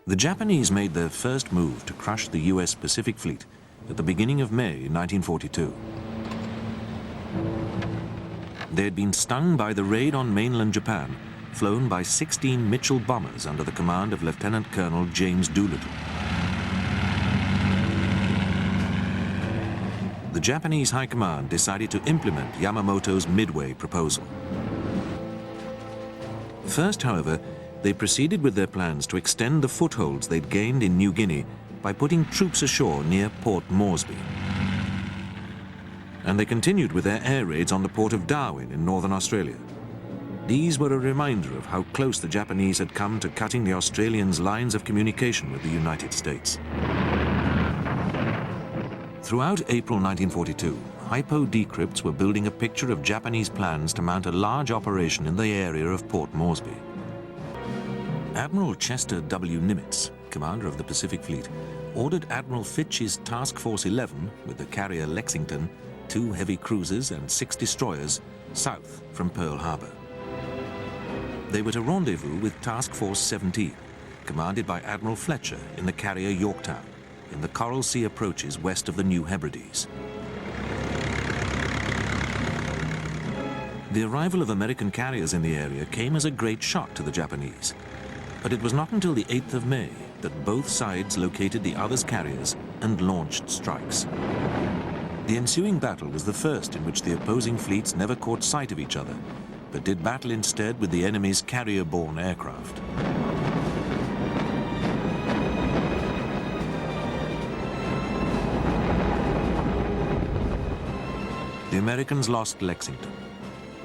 The Japanese made their first move to crush the US Pacific Fleet at the beginning of May 1942. They had been stung by the raid on mainland Japan, flown by 16 Mitchell bombers under the command of Lieutenant Colonel James Doolittle. The Japanese High Command decided to implement Yamamoto's Midway proposal. First, however, they proceeded with their plans to extend the footholds they'd gained in New Guinea by putting troops ashore near Port Moresby. And they continued with their air raids on the port of Darwin in northern Australia. These were a reminder of how close the Japanese had come to cutting the Australians' lines of communication with the United States. Throughout April 1942, hypo decrypts were building a picture of Japanese plans to mount a large operation in the area of Port Moresby. Admiral Chester W. Nimitz, commander of the Pacific Fleet, ordered Admiral Fitch's Task Force 11 with the carrier Lexington, 2 heavy cruisers and 6 destroyers south from Pearl Harbor. They were to rendezvous with Task Force 17, commanded by Admiral Fletcher in the carrier Yorktown, in the Coral Sea approaches west of the New Hebrides. The arrival of American carriers in the area came as a great shock to the Japanese. But it was not until the 8th of May that both sides located the other's carriers and launched strikes. The ensuing battle was the first in which the opposing fleets never caught sight of each other, but did battle instead with the enemy's carrier-borne aircraft. The Americans lost Lexington,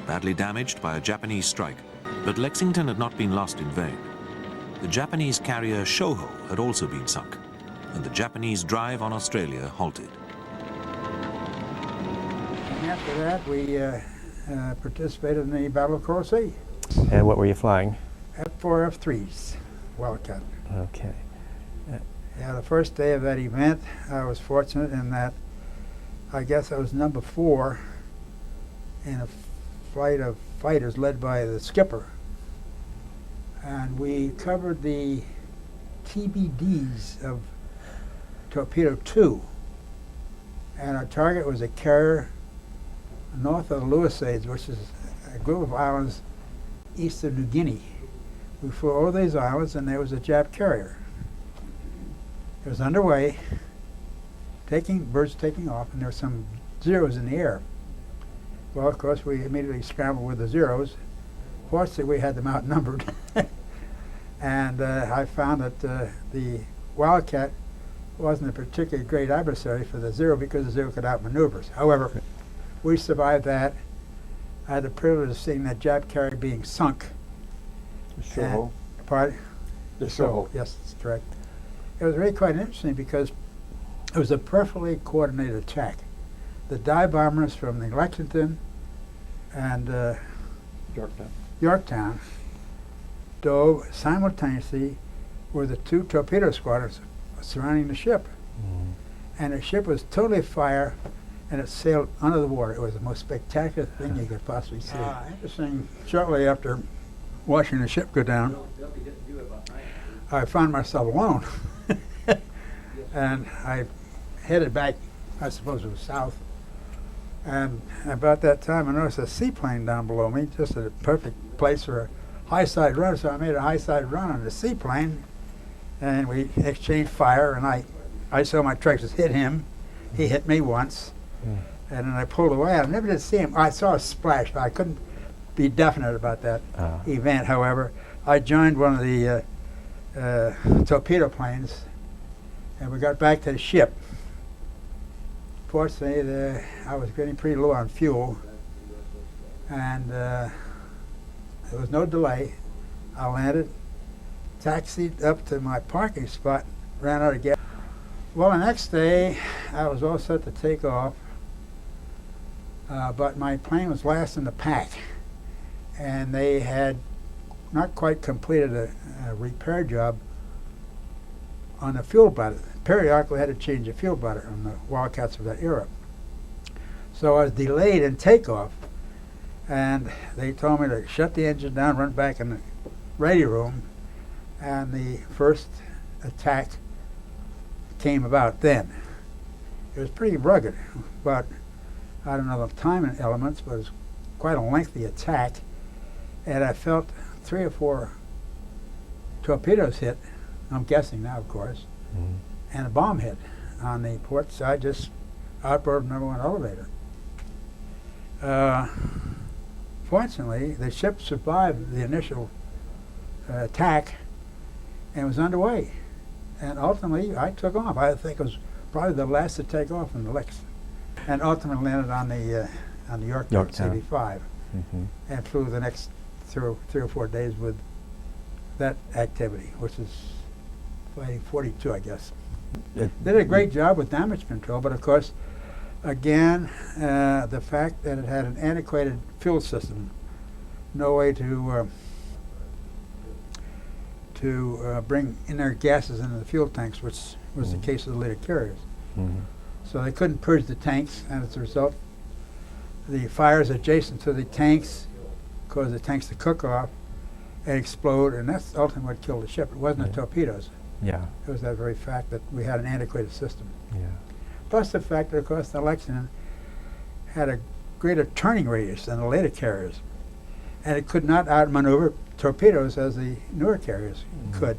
badly damaged by a Japanese strike, but Lexington had not been lost in vain. The Japanese carrier Shoho had also been sunk, and the Japanese drive on Australia halted. After that, we participated in the Battle of Coral Sea. And what were you flying? F4F3s, Wildcat. Okay. Yeah, the first day of that event, I was fortunate in that I guess I was number 4 in a flight of fighters led by the skipper. And we covered the TBDs of Torpedo 2. And our target was a carrier north of the Lewisades, which is a group of islands east of New Guinea. We flew over these islands and there was a Jap carrier. It was underway, birds taking off, and there were some zeros in the air. Well, of course, we immediately scrambled with the zeros. Fortunately, we had them outnumbered. And I found that the Wildcat wasn't a particularly great adversary for the Zero because the Zero could outmaneuver us. However, we survived that. I had the privilege of seeing that Jap carrier being sunk. Shoho? Pardon? The Shoho. Yes, that's correct. It was really quite interesting because it was a perfectly coordinated attack. The dive bombers from the Lexington and Yorktown dove simultaneously with the 2 torpedo squadrons surrounding the ship. Mm. And the ship was totally afire, and it sailed under the water. It was the most spectacular thing you could possibly see. Interesting, shortly after watching the ship go down, I found myself alone. And I headed back, I suppose it was south. And about that time, I noticed a seaplane down below me, just a perfect place for a high-side run. So I made a high-side run on the seaplane, and we exchanged fire, and I saw my tracers hit him. He hit me once, and then I pulled away. I never did see him. I saw a splash, but I couldn't be definite about that event. However, I joined one of the torpedo planes, and we got back to the ship. Fortunately, I was getting pretty low on fuel, and there was no delay. I landed, taxied up to my parking spot, ran out of gas. Well, the next day, I was all set to take off, but my plane was last in the pack, and they had not quite completed a repair job on the fuel bladder. Periodically had to change the fuel bladder on the Wildcats of that era. So I was delayed in takeoff, and they told me to shut the engine down, run back in the radio room, and the first attack came about then. It was pretty rugged, but I don't know the time elements, but it was quite a lengthy attack, and I felt 3 or 4 torpedoes hit, I'm guessing now, of course, and a bomb hit on the port side, just outboard of number 1 elevator. Fortunately, the ship survived the initial attack and was underway. And ultimately, I took off. I think it was probably the last to take off in the Lexington. And ultimately landed on the Yorktown 85 and flew the next 3 or 4 days with that activity, which is flight 42, I guess. They did a great job with damage control, but of course, again, the fact that it had an antiquated fuel system, no way to bring inert gases into the fuel tanks, which was the case of the later carriers. So they couldn't purge the tanks, and as a result, the fires adjacent to the tanks caused the tanks to cook off and explode, and that's ultimately what killed the ship. It wasn't the torpedoes. Yeah. It was that very fact that we had an antiquated system. Yeah. Plus the fact that, of course, the Lexington had a greater turning radius than the later carriers, and it could not outmaneuver torpedoes as the newer carriers could.